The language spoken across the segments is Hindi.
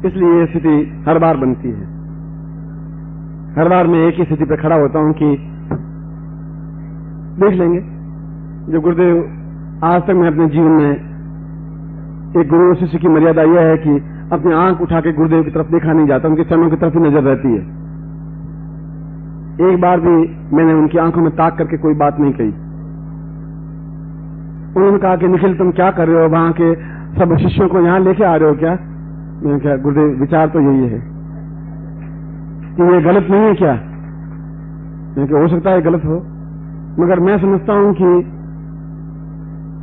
इसलिए ये स्थिति हर बार बनती है। हर बार मैं एक ही स्थिति पर खड़ा होता हूं कि देख लेंगे। जब गुरुदेव आज तक मैं अपने जीवन में एक गुरु और शिष्य की मर्यादा यह है कि अपनी आंख उठा के गुरुदेव की तरफ देखा नहीं जाता, उनके चरणों की तरफ ही नजर रहती है। एक बार भी मैंने उनकी आंखों में ताक करके कोई बात नहीं कही। उन्होंने कहा कि निखिल तुम क्या कर रहे हो, वहां के सब शिष्यों को यहां लेके आ रहे हो क्या? मैंने कहा गुरुदेव विचार तो यही है कि ये गलत नहीं है क्या? मैंने कहा हो सकता है गलत हो, मगर मैं समझता हूं कि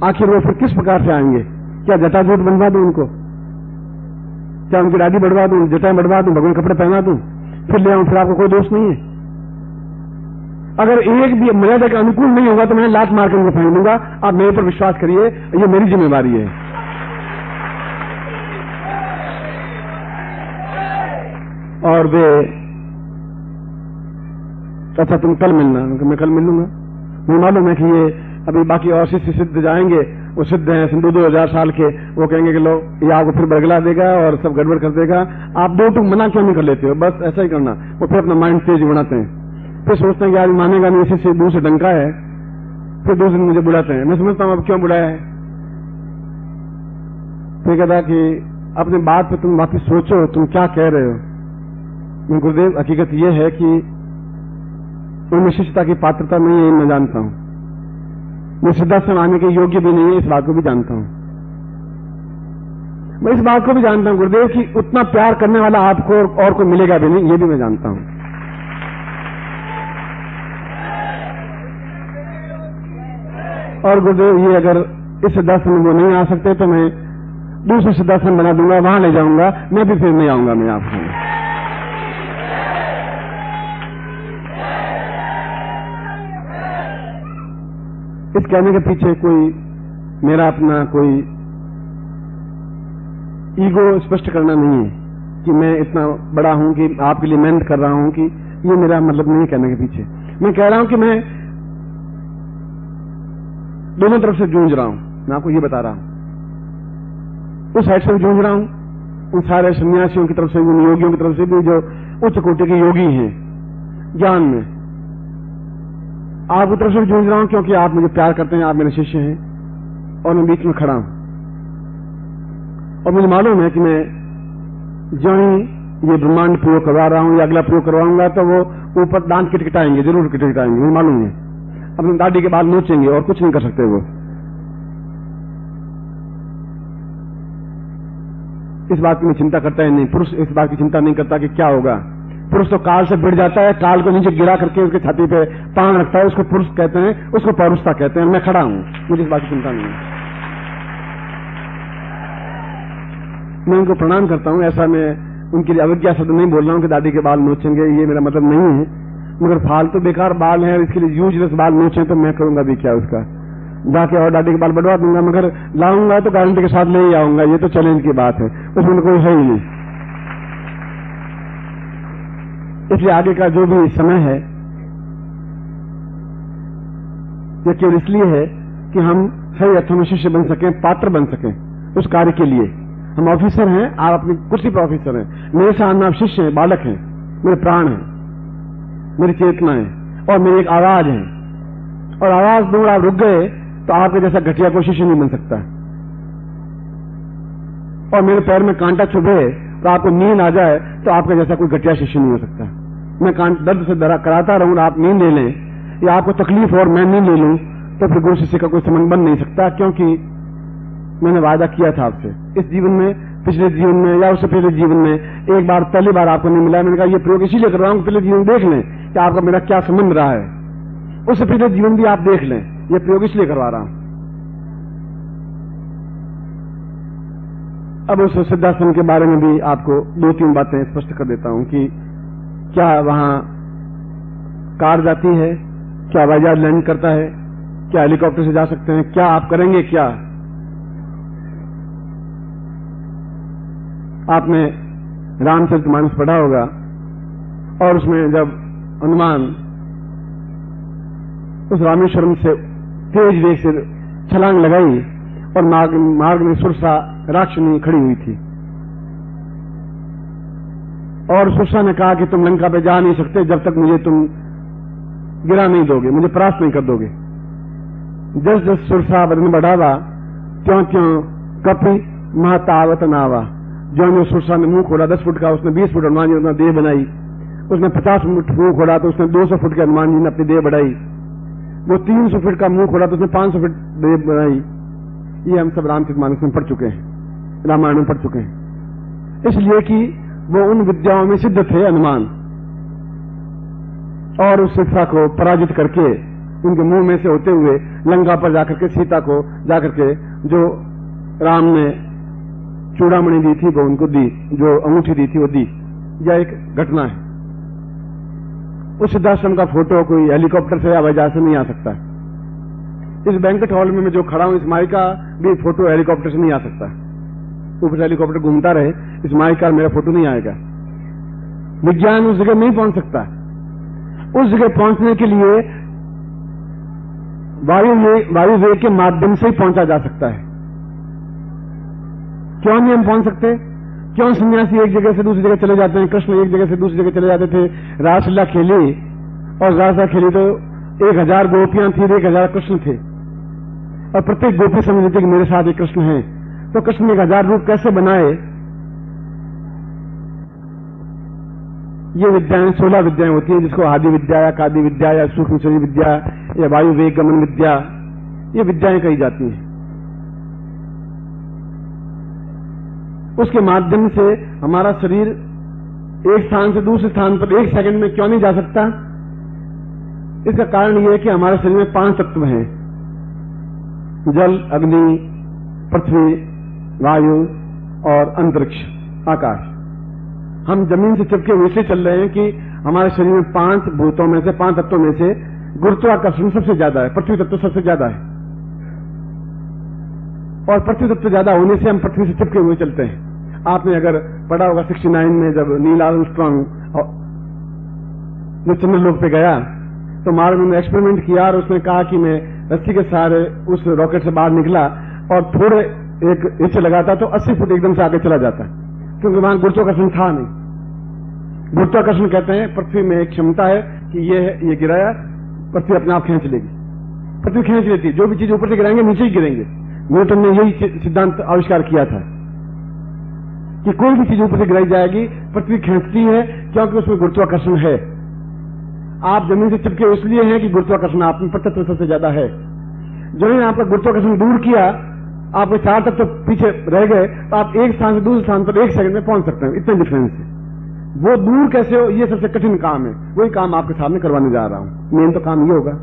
आखिर वो फिर किस प्रकार से आएंगे? क्या जटाजूट बनवा दूं उनको? क्या उनकी दाढ़ी बढ़वा दूं, जटाएं बढ़वा दूं, भगवान कपड़े पहना दूं, फिर ले आऊं? फिर आपको कोई दोष नहीं है। अगर एक भी मर्यादा के अनुकूल नहीं होगा तो मैं लात मार कर उनको फेंक दूंगा। आप मेरे पर विश्वास करिए, ये मेरी जिम्मेवारी है। और वे अच्छा तुम कल मिलना। मैं कल मिलूंगा। मुझे मालूम है कि ये अभी बाकी और शिष्य सिद्ध जाएंगे, वो सिद्ध हैं सिंधु 2000 साल के, वो कहेंगे कि लो ये आपको फिर बरगला देगा और सब गड़बड़ कर देगा। आप दो टूक मना क्यों नहीं कर लेते हो? बस ऐसा ही करना। वो फिर अपना माइंड तेज बनाते हैं, फिर सोचते हैं कि आज मानेगा नहीं, इसी से दूर से डंका है, फिर दूसरे दिन मुझे बुलाते हैं। मैं समझता हूं अब क्यों बुलाया है? फिर कहता कि अपने बात पे तुम वापिस सोचो, तुम क्या कह रहे हो। मैं गुरुदेव हकीकत यह है कि उनमें शिष्यता की पात्रता नहीं है, मैं जानता हूं। मैं सिद्धाश्रम आने के योग्य भी नहीं है, इस बात को भी जानता हूं। मैं इस बात को भी जानता हूं गुरुदेव कि उतना प्यार करने वाला आपको और कोई मिलेगा भी नहीं, ये भी मैं जानता हूं। और गुरुदेव ये अगर इस सिद्धाश्रम में वो नहीं आ सकते तो मैं दूसरे सिद्धाश्रम बना दूंगा, वहां ले जाऊंगा। मैं भी फिर नहीं आऊंगा। मैं आपको इस कहने के पीछे कोई मेरा अपना कोई ईगो स्पष्ट करना नहीं है कि मैं इतना बड़ा हूं कि आपके लिए मेहनत कर रहा हूं, कि ये मेरा मतलब नहीं है कहने के पीछे। मैं कह रहा हूं कि मैं दोनों तरफ से जूझ रहा हूं। मैं आपको ये बता रहा हूं, उस साइड से जूझ रहा हूं, उन सारे सन्यासियों की तरफ से, उन योगियों की तरफ से भी जो उच्च कोटि के योगी हैं ज्ञान में। आप तरफ से जूझ रहा हूं क्योंकि आप मुझे प्यार करते हैं, आप मेरे शिष्य हैं, और मैं बीच में खड़ा हूं। और मुझे मालूम है कि मैं जो ही ये ब्रह्मांड प्रयोग करवा रहा हूं या अगला प्रयोग करवाऊंगा तो वो ऊपर दांत किटकिटाएंगे, जरूर किटकिटाएंगे, मुझे मालूम है। अपनी दाढ़ी के बाल नोचेंगे और कुछ नहीं कर सकते वो। इस बात की मैं चिंता करता ही नहीं। पुरुष इस बात की चिंता नहीं करता कि क्या होगा। पुरुष तो काल से भिड़ जाता है, काल को नीचे गिरा करके उसके छाती पे पांव रखता है, उसको पुरुष कहते हैं, उसको पौरुषता कहते हैं। मैं खड़ा हूं, मुझे इस बात की चिंता नहीं है। मैं उनको प्रणाम करता हूं। ऐसा मैं उनके लिए अवज्ञा शब्द नहीं बोल रहा हूं कि दाढ़ी के बाल नोचेंगे, ये मेरा मतलब नहीं है। मगर फालतू बेकार बाल है, इसके लिए यूजलेस बाल नोचे तो मैं करूंगा भी क्या? उसका जाके और दाढ़ी के बाल बढ़वा दूंगा, मगर लाऊंगा तो गारंटी के साथ ले ही आऊंगा। ये तो चैलेंज की बात है, उसमें कोई है ही नहीं। इसलिए आगे का जो भी समय है यह केवल इसलिए है कि हम सही अर्थों में शिष्य बन सकें, पात्र बन सकें उस कार्य के लिए। हम ऑफिसर हैं, आप अपनी कुर्सी पर ऑफिसर हैं। मेरे सामने आप शिष्य हैं, बालक हैं, मेरे प्राण हैं, मेरी चेतना है और मेरी एक आवाज है। और आवाज दूर आप रुक गए तो आपके जैसा घटिया कोई शिष्य नहीं बन सकता। और मेरे पैर में कांटा चुभे तो आपको नींद आ जाए तो आपका जैसा कोई घटिया शिष्य नहीं हो सकता। मैं दर्द से कराता रहूं, आप नींद ले लें, या आपको तकलीफ और मैं नींद ले लूं, तो फिर गुरु शिष्य का कोई संबंध बन नहीं सकता। क्योंकि मैंने वादा किया था आपसे इस जीवन में, पिछले जीवन में या उससे पहले जीवन में एक बार, पहली बार आपको नहीं मिला। मैंने कहा ये प्रयोग इसीलिए कर रहा हूं, पहले जीवन देख लें कि आपका मेरा क्या संबंध रहा है। उससे पहले जीवन भी आप देख लें, ये प्रयोग इसलिए करवा रहा हूं। अब उस सिद्धाश्रम के बारे में भी आपको 2-3 बातें स्पष्ट कर देता हूं कि क्या वहां कार जाती है, क्या हवाई जहाज लैंड करता है, क्या हेलीकॉप्टर से जा सकते हैं, क्या आप करेंगे क्या? आपने रामचरितमानस पढ़ा होगा और उसमें जब हनुमान उस रामेश्वरम से तेज वेग से छलांग लगाई और मार्ग में सुरसा राक्षनी खड़ी हुई थी, और सुरसा ने कहा कि तुम लंका पे जा नहीं सकते जब तक मुझे तुम गिरा नहीं दोगे, मुझे परास्त नहीं कर दोगे। जस जस सुरसा बदन बढ़ावा त्यों त्यों कपि महतावत नावा। जो जो सुरसा ने मुंह खोला 10 फुट का, उसने 20 फुट हनुमान जी ने अपना देह बनाई। उसने 50 फुट मुंह खोला तो उसने 200 फुट के हनुमान जी ने अपनी देह बढ़ाई। वो 300 फुट का मुंह खोला तो उसने 500 फुट देह बनाई। ये हम सब रामचरितमानस में पढ़ चुके हैं, रामायण में पढ़ चुके हैं। इसलिए कि वो उन विद्याओं में सिद्ध थे हनुमान, और उस शिक्षा को पराजित करके उनके मुंह में से होते हुए लंका पर जाकर के सीता को जाकर के जो राम ने चूड़ामणि दी थी वो उनको दी, जो अंगूठी दी थी वो दी। यह एक घटना है। उस सिद्धाश्रम का फोटो कोई हेलीकॉप्टर से या हवाई जहाज से नहीं आ सकता। इस बैंकेट हॉल में मैं जो खड़ा हूं, इस माई का भी फोटो हेलीकॉप्टर से नहीं आ सकता। ऊपर से हेलीकॉप्टर घूमता रहे, इस माई का मेरा फोटो नहीं आएगा। विज्ञान उस जगह नहीं पहुंच सकता। उस जगह पहुंचने के लिए वायु वेग के माध्यम से ही पहुंचा जा सकता है। क्यों नहीं हम पहुंच सकते? क्यों सन्यासी एक जगह से दूसरी जगह चले जाते हैं? कृष्ण एक जगह से दूसरी जगह चले जाते थे, रासलीला खेली और रासलीला खेली तो 1000 गोपियां थी, 1000 कृष्ण थे, और प्रत्येक गोपी समझती थी कि मेरे साथ एक कृष्ण है। तो कृष्ण ने 1000 रूप कैसे बनाए? ये विद्याएं 16 विद्याएं होती हैं, जिसको आदि विद्या या कादि विद्या या सूक्ष्म शरीर विद्या या वायु वेग गमन विद्या, ये विद्याएं कही जाती हैं। उसके माध्यम से हमारा शरीर एक स्थान से दूसरे स्थान पर 1 सेकंड में क्यों नहीं जा सकता? इसका कारण यह है कि हमारे शरीर में 5 तत्व हैं, जल, अग्नि, पृथ्वी, वायु और अंतरिक्ष, आकाश। हम जमीन से चिपके वैसे चल रहे हैं कि हमारे शरीर में 5 भूतों में से, 5 तत्वों में से गुरुत्वाकर्षण सबसे ज्यादा है, पृथ्वी तत्व सबसे ज्यादा है। और पृथ्वी तत्व ज्यादा होने से हम पृथ्वी से चिपके हुए चलते हैं। आपने अगर पढ़ा होगा 69 में जब नील आर्मस्ट्रांग जो चंद्रलोक पे गया तो मार्ग ने एक्सपेरिमेंट किया और उसने कहा कि मैं रस्सी के सहारे उस रॉकेट से बाहर निकला और थोड़े एक हिस्से लगाता तो 80 फुट एकदम से आगे चला जाता, क्योंकि वहां गुरुत्वाकर्षण था नहीं। गुरुत्वाकर्षण कहते हैं पृथ्वी में एक क्षमता है कि ये गिराया, पृथ्वी अपने आप खींच लेगी। पृथ्वी खींच लेती है, जो भी चीज ऊपर से गिराएंगे नीचे ही गिरेंगे। न्यूटन ने यही सिद्धांत आविष्कार किया था कि कोई भी चीज ऊपर से गिराई जाएगी, पृथ्वी खींचती है क्योंकि उसमें गुरुत्वाकर्षण है। आप जमीन से चिपके इसलिए हैं कि गुरुत्वाकर्षण आप में तत्व सबसे ज्यादा है। जो ही आपका गुरुत्वाकर्षण दूर किया, आपके 4 तत्व पीछे रह गए, तो आप एक स्थान से दूसरे स्थान पर 1 सेकंड में पहुंच सकते हैं। इतना डिफरेंस है। वो दूर कैसे हो, ये सबसे कठिन काम है। वही काम आपके सामने करवाने जा रहा हूं। मेन तो काम ये होगा,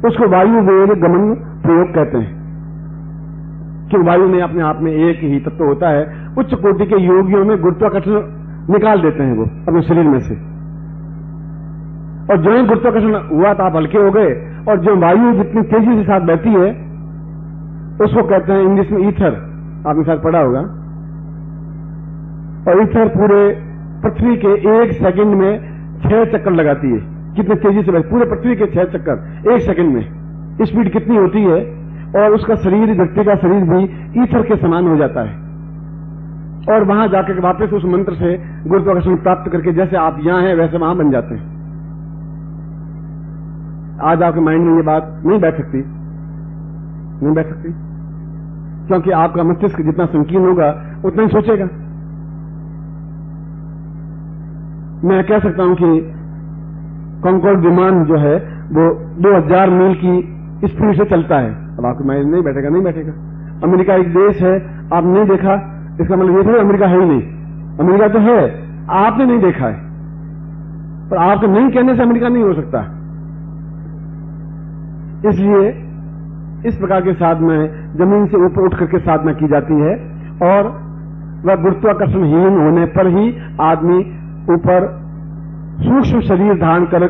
उसको वायु वेग गमन प्रयोग कहते हैं कि वायु में अपने आप में एक ही तत्व होता है। उच्च कोटि के योगियों में गुरुत्वाकर्षण निकाल देते हैं वो अपने शरीर में से, और जो ही गुरुत्वाकर्षण हुआ तो आप हल्के हो गए। और जो वायु जितनी तेजी से साथ बहती है उसको कहते हैं इंग्लिश में ईथर, आपने शायद पढ़ा होगा। और ईथर पूरे पृथ्वी के 1 सेकंड में 6 चक्कर लगाती है। कितनी तेजी से बहती, पूरे पृथ्वी के 6 चक्कर 1 सेकंड में। स्पीड कितनी होती है, और उसका शरीर, व्यक्ति का शरीर भी ईथर के समान हो जाता है। और वहां जाकर वापस उस मंत्र से गुरुत्वाकर्षण प्राप्त करके जैसे आप यहां हैं वैसे वहां बन जाते हैं। आज आपके माइंड में ये बात नहीं बैठ सकती, नहीं बैठ सकती, क्योंकि आपका मस्तिष्क जितना संकीर्ण होगा उतना ही सोचेगा। मैं कह सकता हूं कि कॉन्कॉर्ड विमान जो है वो 2000 मील की स्पीड से चलता है। अब आपके माइंड नहीं बैठेगा, नहीं बैठेगा। अमेरिका एक देश है, आप नहीं देखा, इसका मतलब ये थोड़ी अमेरिका है ही नहीं। अमेरिका तो है, आपने नहीं देखा है, पर आपके नहीं कहने से अमेरिका नहीं हो सकता। इसलिए इस प्रकार के साधना जमीन से ऊपर उठ करके साधना की जाती है, और वह गुरुत्वाकर्षणहीन होने पर ही आदमी ऊपर सूक्ष्म शरीर धारण कर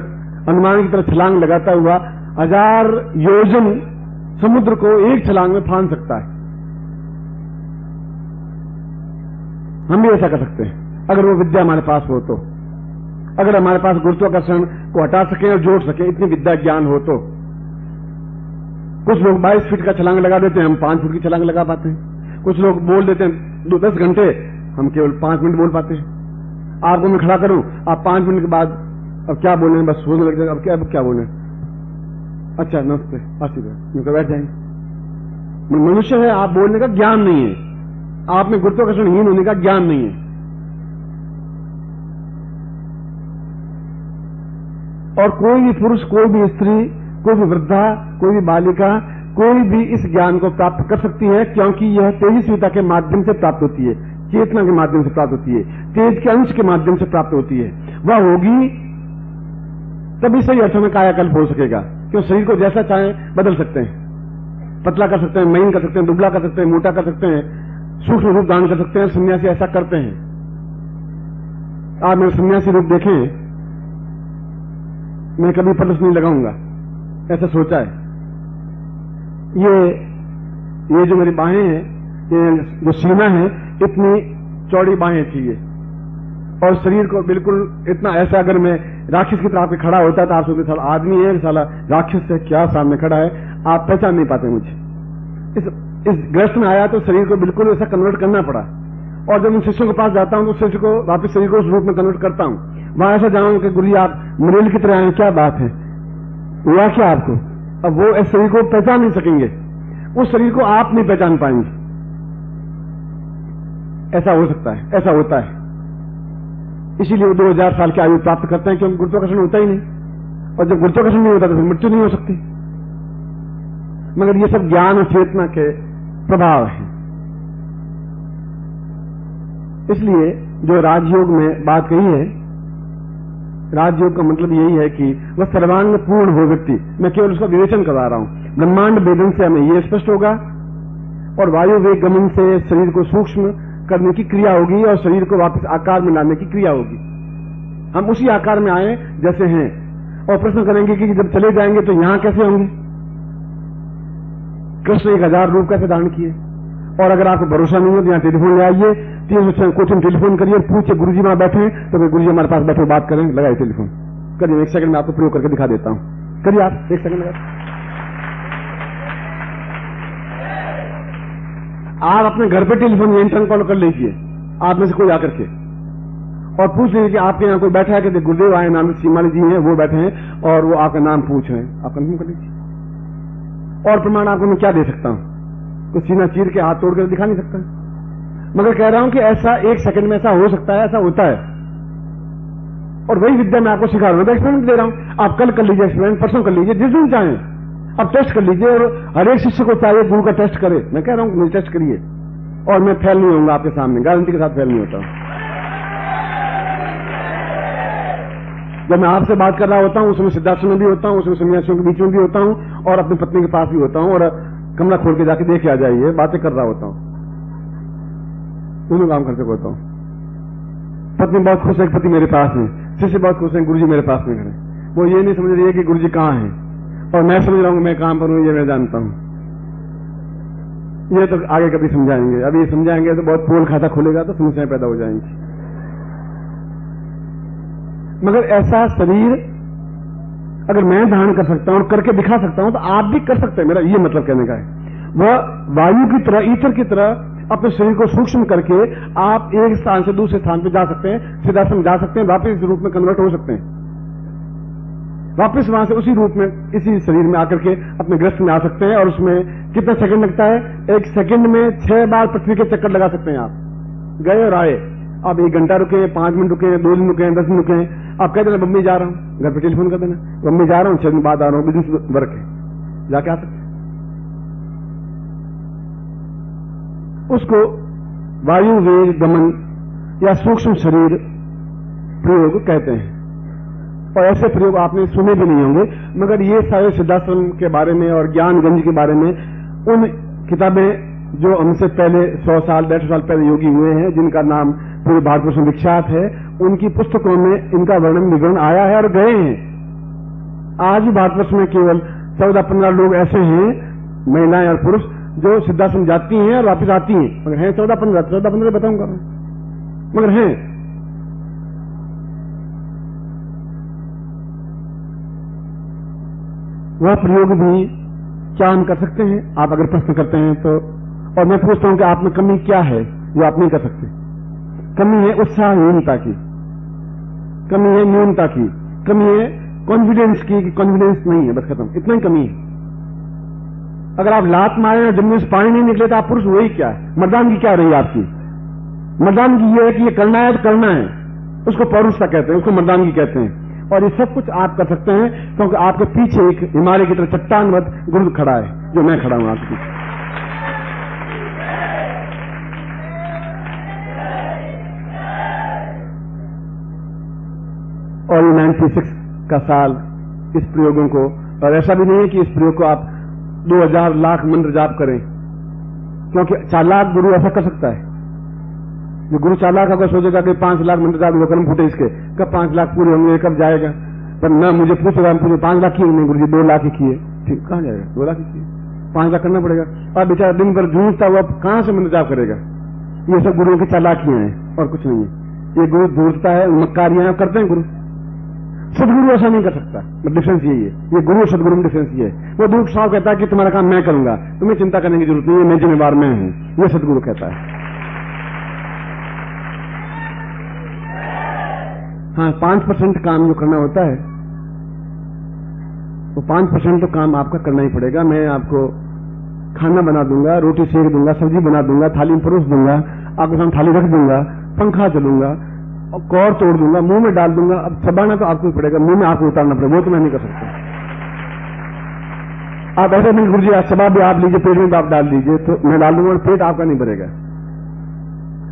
हनुमान की तरह छलांग लगाता हुआ 1000 योजन समुद्र को एक छलांग में फांद सकता है। हम भी ऐसा कर सकते हैं अगर वो विद्या हमारे पास हो तो। अगर हमारे पास गुरुत्वाकर्षण को हटा सके और जोड़ सके, इतनी विद्या ज्ञान हो तो। कुछ लोग 22 फीट का छलांग लगा देते हैं, हम 5 फुट की छलांग लगा पाते हैं। कुछ लोग बोल देते हैं 10 घंटे, हम केवल 5 मिनट बोल पाते हैं। आपको मैं खड़ा करूं, आप 5 मिनट के बाद अब क्या बोले, बस सोचने लग जाएगा अब क्या बोले, अच्छा नमस्ते आशीर्वाद बैठ जाएंगे। मनुष्य है, आप बोलने का ज्ञान नहीं है, आप में गुरुत्वाकर्षणहीन होने का ज्ञान नहीं है। और कोई भी पुरुष, कोई भी स्त्री, कोई भी वृद्धा, कोई भी बालिका, कोई भी इस ज्ञान को प्राप्त कर सकती है, क्योंकि यह तेजस्विता के माध्यम से प्राप्त होती है, चेतना के माध्यम से प्राप्त होती है, तेज के अंश के माध्यम से प्राप्त होती है। वह होगी तभी सही अर्थों में कायाकल्प हो सकेगा, क्यों शरीर को जैसा चाहे बदल सकते हैं, पतला कर सकते हैं, महीन कर सकते हैं, दुबला कर सकते हैं, मोटा कर सकते हैं, सूक्ष्म रूप धारण कर सकते हैं। सन्यासी ऐसा करते हैं। आप मेरे सन्यासी रूप देखें, मैं कभी पलस नहीं लगाऊंगा, ऐसा सोचा है। ये जो मेरी बाहें हैं, ये जो सीना है, इतनी चौड़ी बाहें थी ये, और शरीर को बिल्कुल इतना ऐसा, अगर मैं राक्षस की तरह पे खड़ा होता था, आप सोचते साला आदमी है, साला राक्षस से क्या सामने खड़ा है, आप पहचान नहीं पाते मुझे। इस ग्रस्त में आया तो शरीर को बिल्कुल ऐसा कन्वर्ट करना पड़ा, और जब उन शिष्यों के पास जाता हूं तो शिष्य को वापस शरीर को उस रूप में कन्वर्ट करता हूं। वहां ऐसा जाऊंगा कि गुरु जी आप मरेल की तरह आए, क्या बात है, हुआ क्या आपको? अब वो इस शरीर को पहचान नहीं सकेंगे, उस शरीर को आप नहीं पहचान पाएंगे। ऐसा हो सकता है, ऐसा होता है। इसीलिए वो 2000 साल की आयु प्राप्त करते हैं, क्योंकि गुरुत्वाकर्षण होता ही नहीं, और जब गुरुत्वाकर्षण नहीं होता तो फिर मृत्यु नहीं हो सकती। मगर ये सब ज्ञान और चेतना के प्रभाव हैं। इसलिए जो राजयोग में बात कही है, राजयोग का मतलब यही है कि वह सर्वांग पूर्ण हो व्यक्ति। मैं केवल उसका विवेचन करवा रहा हूं। ब्रह्मांड वेदन से हमें यह स्पष्ट होगा, और वायु वेग गमन से शरीर को सूक्ष्म करने की क्रिया होगी, और शरीर को वापस आकार में लाने की क्रिया होगी। हम उसी आकार में आए जैसे हैं, और प्रश्न करेंगे कि जब चले जाएंगे तो यहां कैसे होंगे। कृष्ण 1000 रूप कैसे धारण किए। और अगर आपको भरोसा नहीं है तो यहां टेलीफोन ले आइए, 300 कोचिंग टेलीफोन करिए, पूछिए गुरुजी वहां बैठे, तो फिर गुरुजी हमारे पास बैठे बात करें, लगाइए टेलीफोन करिए। 1 सेकंड में आपको प्रयोग करके दिखा देता हूं, करिए आप 1 सेकंड लगा। आप अपने घर पे टेलीफोन इंटरनेट कॉल कर लीजिए, आप में से कोई आकर के, और पूछ लीजिए कि आपके यहाँ कोई बैठा है कि गुरुदेव आए, नाम सीमाली जी हैं, वो बैठे हैं और वो आपका नाम पूछ रहे हैं, आप कंफर्म कर लीजिए। और प्रमाण आपको मैं क्या दे सकता हूं, कुछ सीना चीर के हाथ तोड़ कर दिखा नहीं सकता, मगर कह रहा हूं कि ऐसा 1 सेकंड में ऐसा हो सकता है, ऐसा होता है। और वही विद्या मैं आपको सिखा रहा हूं, एक्सपेरिमेंट दे रहा हूं। आप कल कर लीजिए एक्सपेरिमेंट, परसों कर लीजिए, जिस दिन चाहें आप टेस्ट कर लीजिए। और हर एक शिष्य को चाहिए गुरु का टेस्ट करे। मैं कह रहा हूं टेस्ट करिए, और मैं फेल नहीं होऊंगा आपके सामने, गारंटी के साथ फेल नहीं होता हूं। जब मैं आपसे बात कर रहा होता हूं उसमें सिद्धार्थ में भी होता हूं, उसमें सन्यासियों के बीच में भी होता हूं, और अपनी पत्नी के पास भी होता हूं, और कमरा खोल के जाके देख के आ जाइए, बातें कर रहा होता हूं, दोनों काम करते होता हूं। पत्नी बहुत खुश है, पति मेरे पास है, शिष्य बहुत खुश है, गुरुजी मेरे पास में खड़े। वो ये नहीं समझ रही है कि गुरुजी कहां है, और मैं समझ रहा हूं मैं कहां पर हूं, ये मैं जानता हूं। ये तो आगे कभी समझाएंगे, अभी ये समझाएंगे तो बहुत पोल खाता खुलेगा तो समस्याएं पैदा हो जाएंगी। मगर ऐसा शरीर अगर मैं धारण कर सकता हूं और करके दिखा सकता हूं तो आप भी कर सकते हैं। मेरा ये मतलब कहने का है, वह वायु की तरह, ईथर की तरह अपने शरीर को सूक्ष्म करके आप एक स्थान से दूसरे स्थान पर जा सकते हैं, सिद्धाश्रम जा सकते हैं, वापस इस रूप में कन्वर्ट हो सकते हैं, वापस वहां से उसी रूप में इसी शरीर में आकर के अपने ग्रस्त में आ सकते हैं। और उसमें कितना सेकंड लगता है? 1 सेकंड में 6 बार पृथ्वी के चक्कर लगा सकते हैं आप, गए और आए। आप 1 घंटा रुके, 5 मिनट रुके, 2 दिन रुके, 10 दिन रुके, आप कह देना बम्बई जा रहा हूं, घर पे टेलीफोन कर देना बम्बई जा रहा हूं, 6 दिन बाद आ रहा हूं, बिजनेस वर्क है, जाके आ सकते। उसको वायु वेग गमन या सूक्ष्म शरीर प्रयोग कहते हैं। और ऐसे प्रयोग आपने सुने भी नहीं होंगे, मगर ये सारे सिद्धाश्रम के बारे में और ज्ञानगंज के बारे में उन किताबें जो हमसे पहले 100 साल 150 साल पहले योगी हुए हैं, जिनका नाम पूरे भारतवर्ष में विख्यात है, उनकी पुस्तकों में इनका वर्णन विवरण आया है और गए हैं। आज भी भारतवर्ष में केवल 14-15 लोग ऐसे हैं, महिलाएं और पुरुष, जो सिद्धाश्रम जाती हैं और वापस आती हैं, मगर हैं 14-15 बताऊंगा, मगर हैं। वह प्रयोग भी क्या हम कर सकते हैं? आप अगर प्रश्न करते हैं तो, और मैं पूछता हूं कि आप में कमी क्या है जो आप नहीं कर सकते? कमी है उत्साहहीनता की, कमी है न्यूनता की, कमी है कॉन्फिडेंस की, कॉन्फिडेंस नहीं है, बस खत्म, इतना ही कमी है। अगर आप लात मारे और जमीन से पानी नहीं निकले तो आप पुरुष वही क्या है? मर्दानगी क्या रही आपकी? मर्दानगी ये है कि ये करना है तो करना है, उसको पौरुषता कहते हैं, उसको मर्दानगी कहते हैं। और ये सब कुछ आप कर सकते हैं क्योंकि आपके पीछे एक हिमालय की तरह चट्टानवत गुरु खड़ा है, जो मैं खड़ा हूं आपके पीछे। और ये 96 का साल इस प्रयोगों को, और ऐसा भी नहीं है कि इस प्रयोग को आप 2000 लाख मंत्र जाप करें, क्योंकि चालाक गुरु ऐसा कर सकता है। जो गुरु चालाक अगर सोचेगा कि 5 लाख मंत्र जाप वो कलम फूटे इसके, कब 5 लाख पूरे होंगे, कब जाएगा? पर ना मुझे पूछेगा, मुझे 5 लाख किए नहीं गुरु जी, 2 लाख ही किए, ठीक, कहां जाएगा? 2 लाख ही किए, 5 लाख करना पड़ेगा। और बेचारा दिन भर जूझता हुआ कहां से मंत्र जाप करेगा? ये सब गुरुओं की चालाकियां हैं और कुछ नहीं है। ये गुरु ढूंढता है, मक्कारियां करते हैं गुरु। सदगुरु ऐसा नहीं कर सकता, डिफरेंस यही है। ये गुरु सदगुरु में डिफरेंस ये है। वो गुरु साहब कहता है कि तुम्हारा काम मैं करूंगा, तुम्हें चिंता करने की जरूरत नहीं है, मैं जिम्मेवार मैं हूं, ये सदगुरु कहता है। हाँ, 5% काम जो करना होता है तो 5% तो काम आपका करना ही पड़ेगा। मैं आपको खाना बना दूंगा, रोटी सेक दूंगा, सब्जी बना दूंगा, थाली में परोस दूंगा, आपके सामने थाली रख दूंगा, पंखा चलूंगा और कौर तोड़ दूंगा, मुंह में डाल दूंगा। अब चबाना तो आपको ही पड़ेगा, मुंह में आपको उतारना पड़ेगा, वो तो मैं नहीं कर सकता। आप ऐसा नहीं गुरु जी आज चबा भी आप लीजिए, पेट में भी आप डाल दीजिए, तो मैं डाल दूंगा और पेट आपका नहीं भरेगा।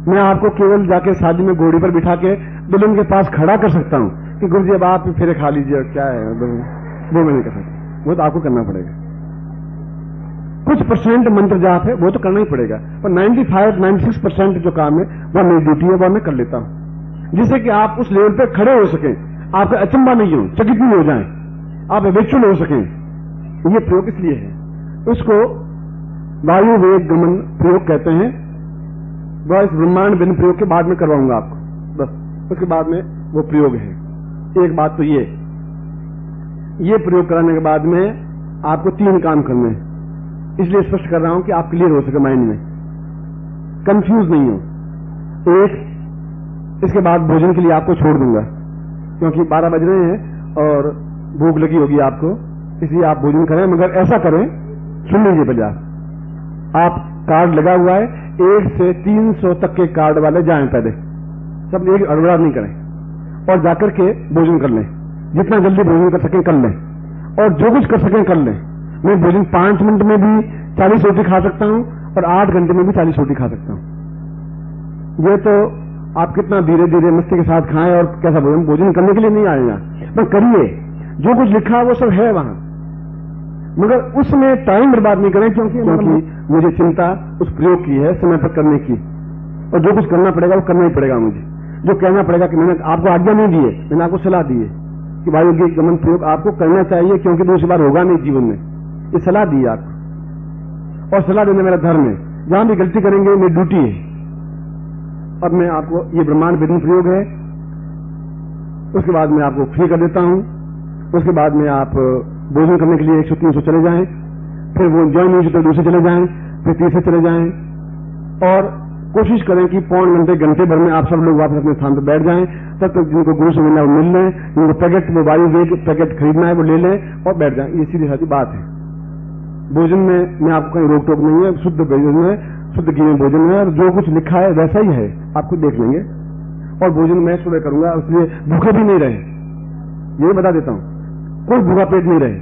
मैं आपको केवल जाके शादी में घोड़ी पर बिठा के दुल्हन के पास खड़ा कर सकता हूं कि गुरु जी अब आप फिर खा लीजिए, क्या है वो मैं नहीं कर सकता, वो तो आपको करना पड़ेगा। कुछ परसेंट मंत्र जाप है वो तो करना ही पड़ेगा, पर 95-96% जो काम है वह मेरी ड्यूटी है, वह मैं कर लेता हूं, जिससे कि आप उस लेवल पे खड़े हो सकें, आपका अचंबा नहीं हो, चकित नहीं हो जाए, आप एवेचुअल हो सकें। ये प्रयोग इसलिए है, उसको वायु वेग गमन प्रयोग कहते हैं। वह इस ब्रह्मांड बिन प्रयोग के बाद में करवाऊंगा आपको, बस उसके बाद में वो प्रयोग है। एक बात तो ये प्रयोग कराने के बाद में आपको 3 काम करने हैं, इसलिए स्पष्ट कर रहा हूं कि आप क्लियर हो सके माइंड में, कंफ्यूज नहीं हो। एक, इसके बाद भोजन के लिए आपको छोड़ दूंगा, क्योंकि 12 बज रहे हैं और भूख लगी होगी आपको, इसलिए आप भोजन करें, मगर ऐसा करें, सुन लीजिए पहले आप कार्ड लगा हुआ है, 1 से 300 तक के कार्ड वाले जाएं पहले, सब एक अड़बड़ा नहीं करें और जाकर के भोजन कर लें, जितना जल्दी भोजन कर सकें कर लें, और जो कुछ कर सकें कर लें। मैं भोजन 5 मिनट में भी 40 रोटी खा सकता हूं और 8 घंटे में भी 40 रोटी खा सकता हूं। ये तो आप कितना धीरे धीरे मस्ती के साथ खाएं और कैसा भोजन करने के लिए नहीं आए यहां, पर करिए, जो कुछ लिखा है वो सब है वहां, मगर उसमें टाइम बर्बाद नहीं करें, क्योंकि मुझे चिंता उस प्रयोग की है, समय पर करने की, और जो कुछ करना पड़ेगा वो करना ही पड़ेगा। मुझे जो कहना पड़ेगा कि मैंने आपको आज्ञा नहीं दी है, मैंने आपको सलाह दी है कि वायु के गमन प्रयोग आपको करना चाहिए, क्योंकि दूसरी बार होगा नहीं जीवन में, ये सलाह दी है आपको, और सलाह देना मेरा धर्म है। जहां भी गलती करेंगे मेरी ड्यूटी है। अब मैं आपको ये ब्रह्मांड विधि प्रयोग है, उसके बाद मैं आपको फ्री कर देता हूं। उसके बाद में आप भोजन करने के लिए 100-300 चले जाएं, फिर वो ज्वाइन नहीं तो दूसरे चले जाएं, फिर तीसरे चले जाएं, और कोशिश करें कि पौन घंटे भर में आप सब लोग वापस अपने स्थान पर बैठ जाएं। तब तक जिनको गुरु से मिलना है वो मिल लें, जिनको पैकेट वो वायु वेग पैकेट खरीदना है वो ले लें और बैठ जाएं। ये सीधी साधी बात है। भोजन में मैं आपको कहीं रोक टोक नहीं है, शुद्ध भोजन है, शुद्ध घी में भोजन है, और जो कुछ लिखा है वैसा ही है, आपको देख लेंगे। और भोजन मैं सुबह करूंगा, इसलिए भूखे भी नहीं रहे, ये बता देता हूं, कोई भूखा पेट नहीं रहे।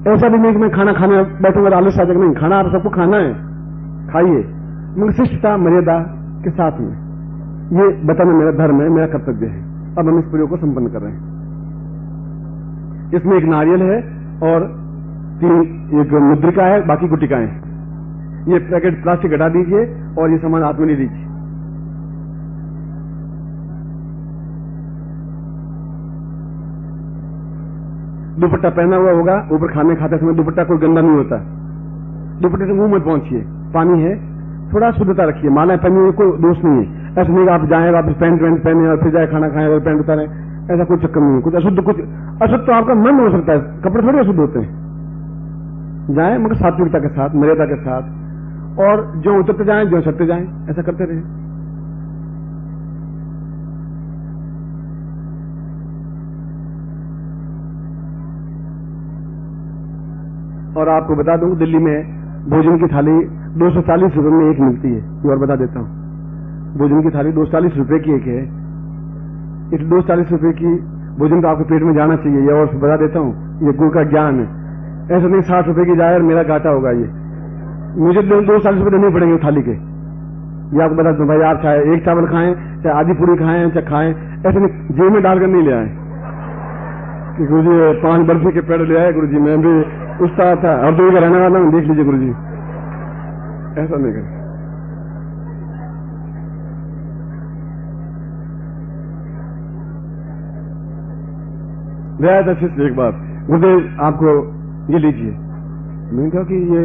ऐसा भी नहीं कि मैं खाना खाने बैठूंगा आलस आ जाएगा, नहीं, खाना आप सबको खाना है, खाइए, मगर शिष्टता मर्यादा के साथ में, ये बताना मेरा धर्म है, मेरा कर्तव्य है। अब हम इस प्रयोग को संपन्न कर रहे हैं। इसमें एक नारियल है और 3 एक मुद्रिका है, बाकी गुटिकाएं। ये पैकेट प्लास्टिक हटा दीजिए और ये सामान हाथ में ले लीजिए। दुपट्टा पहना हुआ होगा, ऊपर खाने खाते समय दुपट्टा कोई गंदा नहीं होता, दुपट्टे से मुंह मत पहुंचिए, पानी है, थोड़ा शुद्धता रखिए, मालाएं पहनी हुई कोई दोष नहीं है। ऐसा नहीं आप जाए वापस पैंट वैंट पहने और फिर जाए खाना खाएं और पैंट उतारें, ऐसा कोई चक्कर नहीं है। कुछ अशुद्ध तो आपका मन हो सकता है, कपड़े थोड़े अशुद्ध होते हैं। जाए मगर सात्विकता के साथ, मर्यादा के साथ, और जो उतरते जाएं जो चढ़ते जाएं, ऐसा करते रहे। और आपको बता दूं दिल्ली में भोजन की थाली 240 रुपए में एक मिलती है। ये और बता देता हूं, भोजन की थाली 240 रुपए की एक है। इस 240 रुपए की भोजन तो आपके पेट में जाना चाहिए। ये और बता देता हूं, ये गुरु का ज्ञान है। ऐसा नहीं 60 रुपए की जाए और मेरा घाटा होगा। ये मुझे 240 रुपए देने पड़ेंगे थाली के। ये आपको बता दूं भाई, आप चाहे एक चावल खाएं, चाहे आधी पूरी खाएं, चाहे खाएं, ऐसे नहीं जेब में डालकर नहीं ले आए कि गुरु जी 5 बर्फी के पेड़ ले आए। गुरु जी मैं भी उस्ताद था और तो का रहने वाला हूं, देख लीजिए गुरु जी। ऐसा नहीं कर। गया था शिष्य एक बार, गुरुदेव आपको ये लीजिए। मैंने कहा कि ये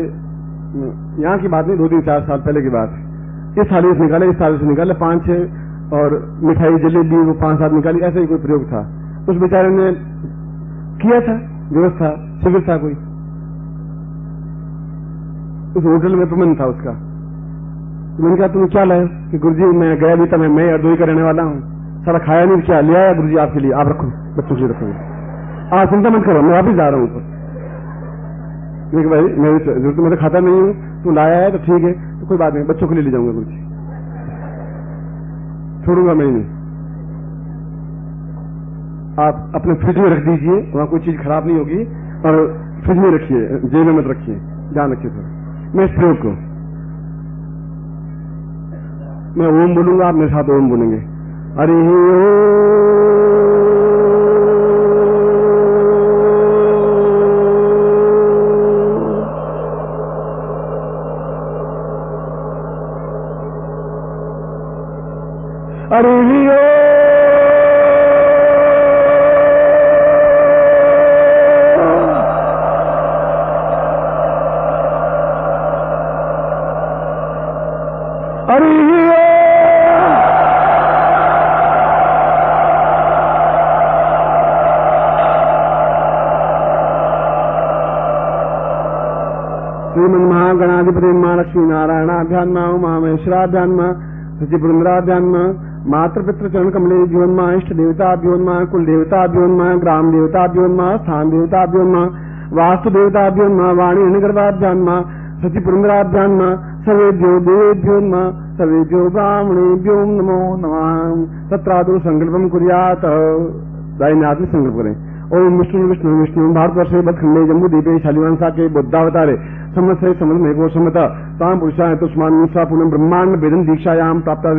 यहाँ की बात नहीं, 2-3-4 साल पहले की बात है। इस थाली से निकाले, इस थाली से निकाले 5-6 और मिठाई जलेबी वो 5-7 निकाली। ऐसा ही कोई प्रयोग था। उस बेचारे ने किया था, व्यवस्था शिविर था कोई, उस होटल में प्रबंध था उसका। मैंने कहा तुम क्या लाए कि गुरुजी मैं गया भी था, मैं हरदोई का रहने वाला हूँ, सारा खाया नहीं, क्या ले आया गुरुजी आपके लिए, आप रखो, बच्चों के लिए रखो, आप चिंता मत करो, मैं वापिस जा रहा हूँ ऊपर। देखिए भाई मेरी जरूरत मैं तो खाता नहीं हूँ, तू लाया है तो ठीक है, तो कोई बात नहीं, बच्चों के लिए ले जाऊंगा गुरुजी, छोड़ूंगा मैं नहीं। आप अपने फ्रिज में रख दीजिए, वहां कोई चीज खराब नहीं होगी, और फ्रिज में रखिए, जेब में मत रखिए, ध्यान रखिए थोड़ा। मैं इस प्रयोग को, मैं ओम बोलूंगा, आप मेरे साथ ओम बोलेंगे। हरि श्रीमन्महागणाधिपति मां लक्ष्मी नारायणाभ्यान्मा उमामेश्वराभ्यान्मा सचिपुरंद्राभ्यान्मा मातृपितृ चरण कमले भ्योन्मा इष्ट देवताभ्योन्मा कुल देवताभ्योन्मा ग्राम देवताभ्योन्मा स्थान देवताभ्योन्मा वास्तु देवताभ्योन्मा वाणी गर्भाभ्यान्मा सचिपुरंद्राभ्यान्मा सर्वेभ्यो देवेभ्योन्मा सर्वेभ्यो ब्राह्मणेभ्यो नमो नमः। तत्रादौ संकल्पम कुर्यात्, दाहिने हाथ में संकल्प करें। ओम विष्णु विष्णु विष्णु भारतवर्षे बदखंडे जम्बू द्वीपे शालिवांसा के बुद्धावतारे समस्त समझ में को समता ताम पुरुषाय तुष्मान पूर्ण ब्रह्मांड वेदन दीक्षायाम प्राप्ता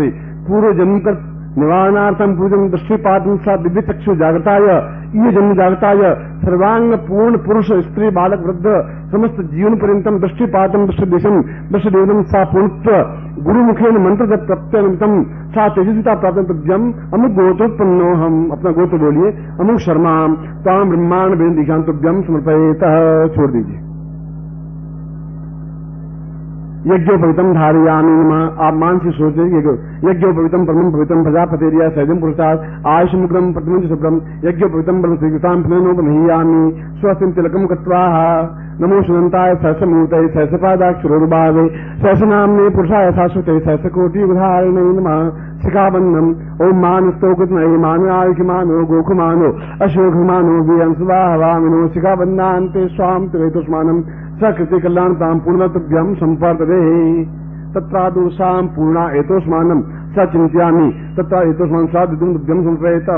पूर्व जन्म कर निवारणार्थम पूजन दृष्टिपातम सा दिव्य चक्षु जागृताय ये जन्म जागृताय सर्वांग पूर्ण पुरुष स्त्री बालक वृद्ध समस्त जीवन पर्यंतम दृष्टिपातम दृष्टिदेशम दृष्टिदेवम सा पूर्णत्व गुरु मुखेन मंत्र प्रत्यनिमितम सा तेजस्विता प्राप्त तद्यम अमुक गोत्रोत्पन्नो, हम अपना गोत्र बोलिए, अमुक शर्मा ताम ब्रह्मांड वेदन दीक्षांतव्यम समर्पयेतः, छोड़ दीजिए। यज्ञोपवितम धारयामि नमः, आप मान से सोच रहे यज्ञोपवितम परमं पवित्रम प्रजापतिरिया सैदम पुरुषात् आयुष मुग्रम प्रतिमंच शुभ्रम यज्ञोपवितम ब्रह्म श्रीकृतां पुनोपनहीयामि स्वस्तिं तिलकम कृत्वा नमो सुनंताय सहस्रमूर्तये सहस्रपादाक्षरोर्भावे सहस्रनाम्ने पुरुषाय शाश्वते सहस्रकोटि उदाहरणे नमः। शिखाबंधम ओम मानस्तोकृतमये मानआयुषमानो गोखमानो अशोकमानो विहंसवाहवामिनो शिखाबंधान्ते स्वाम त्वेतुष्मानम सकृति कल्याणताम पूर्णतभ्यम संपर्दे तत्रादुषाम पूर्णा एतोस्मानम सचिंत्यामि तथा एतोस्मान साधुभ्यम संप्रेत।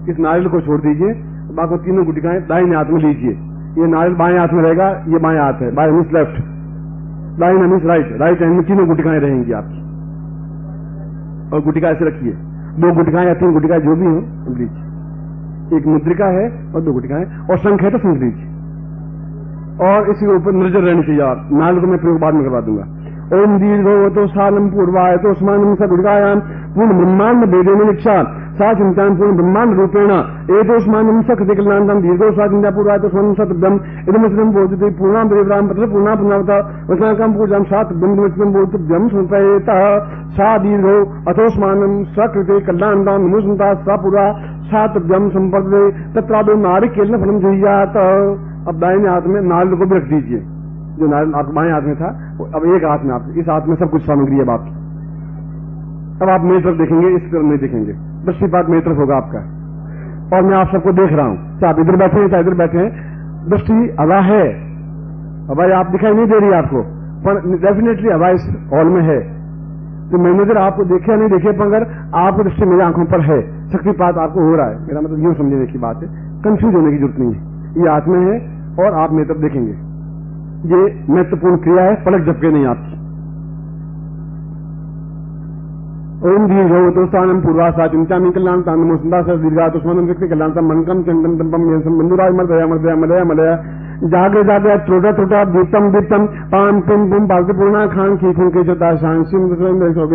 इस नारियल को छोड़ दीजिए, बाकी तीनों गुटिकाएं दाहिने हाथ में लीजिए। ये नारियल बाएं हाथ में रहेगा, ये बाएं हाथ है, बाएं मीन्स लेफ्ट, दाहिना मीन्स राइट, राइट हैंड में तीनों गुटिकाएं रहेंगी आपकी। और गुटिका ऐसे रखिए, 2 गुटिकाएं या 3 गुटिकाएं जो भी हो लीजिए। एक मुद्रिका है और 2 गुटिकाएं, और शंख है तो शंख लीजिए, और इसी के ऊपर नजर रहनी चाहिए। आप नारियल को मैं प्रयोग बाद में करवा दूंगा। ओम दीर्घो सालम पूर्वाय तो स्मानम स गुड़गायाम पूर्ण ब्रह्मांड वेदेन निक्षा सा चिंतान पूर्ण ब्रह्मांड रूपेण एतोस्मानम स कृति कल्याणताम दीर्घो सा चिंता पूर्वाय तो स्मानम सतभ्यम इदमस्रम बोधते पूर्णाम देवराम पत्र पूर्णा पुण्यवता वचनाकाम पूजाम सात ब्रह्मवचनम बोधभ्यम संप्रयेतः सा दीर्घो अथोस्मानम स कृति कल्याणताम नमोसंता सा पूरा सातभ्यम संपर्दे तत्रादो नारिकेल फलम जुह्यात। अब दाहिने हाथ में नारियल को भी रख दीजिए, जो नारियल आपके बाएं हाथ में था अब एक हाथ में, आप इस हाथ में सब कुछ सामग्री है आपकी। अब आप मेरी तरफ देखेंगे, इस तरफ नहीं देखेंगे, दृष्टिपात मेरी तरफ होगा आपका, और मैं आप सबको देख रहा हूं, चाहे आप इधर बैठे हैं चाहे इधर बैठे हैं, दृष्टि अदा है हवा आप दिखाई नहीं दे रही आपको, पर डेफिनेटली हवा इस हॉल में है। तो मैनेजर आपको देखे या नहीं देखे, पर अगर आपको दृष्टि मेरी आंखों पर है, शक्तिपात आपको हो रहा है, मेरा मतलब यूं समझने की बात है, कंफ्यूज होने की जरूरत नहीं है। ये आंख में है और आप मेरी तरफ देखेंगे, ये महत्वपूर्ण क्रिया है, पलक झपके नहीं आपकी। ओम दीर्घो स्थानम पूर्वासा चिंतामी कल्याण तानमो सुंदा सर दीर्घा तो स्मरण व्यक्ति कल्याण मनकम चंदन तंपम यंसम बंधुराज मर्दया मर्दया मलया मलया जागे जागे त्रोटा त्रोटा दीप्तम दीप्तम पाम पिम पुम पार्वती पूर्णा खान की खून के चौथा शान सिंह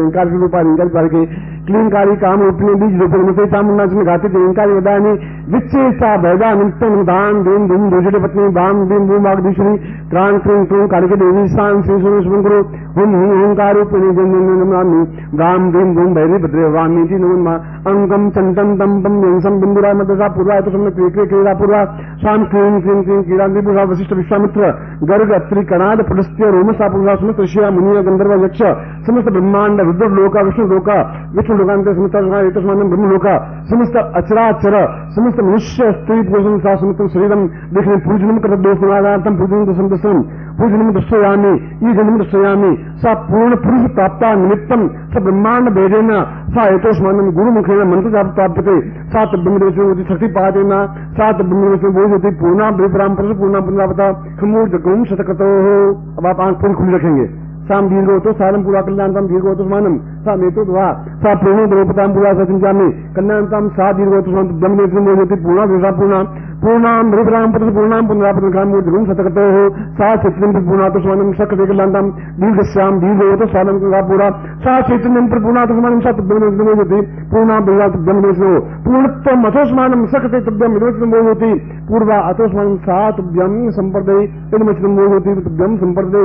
इंकार की रूपा इंकार पार की क्लीनकारी काम रूपने बीज रूप नमस्ते चामुंडा से घाती इंकारी वदानी विच्छेषा भैदा नित्यम दान दिन धूम दूसरे पत्नी बाम दिन भूम आगदीश्वरी त्राण क्रीम क्रूम काली के देवी शान श्री सुन गुरु हुम ओंकार नमामि राम दिन भूम भैरी भद्रे वामी जी नमो अंगम चंदन तम पम यंसम बिंदुराय मदसा पूर्वा तो समय क्रीड़ा पूर्वा शाम क्रीम क्रीम क्रीम क्रीड़ा वशिष्ठ विश्वामित्र गर्ग अत्रि कणाद पुलस्त्य रोमसा पूर्वा समस्त ऋषिया मुनिया गंधर्व यक्ष समस्त ब्रह्मांड रुद्र लोका विष्णु लोका विष्णु लोकांत समस्त ब्रह्म लोका समस्त अचराचर समस्त मनुष्य स्त्री पुरुषम सा समस्त शरीरम देखने पूजनम कर दोष निवारार्थम पूजनम दशम दशम पूजनम दर्शयामि ई जन्म दर्शयामि सा पूर्ण पुरुष प्राप्ता निमित्तम स ब्रह्मांड भेदेन सा हेतोष्मानम गुरु मुखेन मंत्र प्राप्यते सा ब्रह्मदेव शक्ति पादेन सा ब्रह्मदेव बोध होती पूर्णा विपराम पुरुष पूर्णा पुनरावता खमूर्ज गौम शतकतो हो। अब आप आंख पूरी खुली रखेंगे। साम दीर्घो तो सारम पूरा कल्याणतम दीर्घो तो मानम सा मेतो द्वा सा प्रेमो द्रौपदाम पूरा सचिंजामि कल्याणतम सा दीर्घो तो ब्रह्मदेव पूर्णा विभा पूर्णा पूर्णाम विपराम पुरुष पूर्णाम पुनरावता खमूर्ज गौम शतकतो हो। सा चित्रम पूर्णा तो मानम शक्ति कल्याणतम दीर्घश्याम दीर्घो तो सारम पूरा सा चैतन्यम पूर्णा तो मानम सा ब्रह्मदेव पूर्णा ब्रह्मदेव पूर्णत्वम अथोस्मानम सकते तुभ्यम विरोचनम होती पूर्वा अथोस्मानम सा तुभ्यम संपर्दे इनमचनम होती तुभ्यम संपर्दे।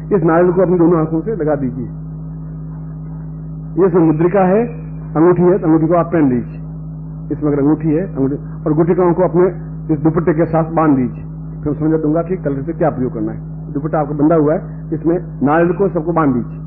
इस नारियल को अपनी दोनों आंखों से लगा दीजिए। ये इसमें मुद्रिका है, अंगूठी है, तो अंगूठी को आप पहन लीजिए। इसमें अगर अंगूठी है अंगूठी और गुटिकाओं को अपने इस दुपट्टे के साथ बांध दीजिए। फिर समझा दूंगा कि कलर से क्या प्रयोग करना है। दुपट्टा आपको बंधा हुआ है, इसमें नारियल को सबको बांध दीजिए।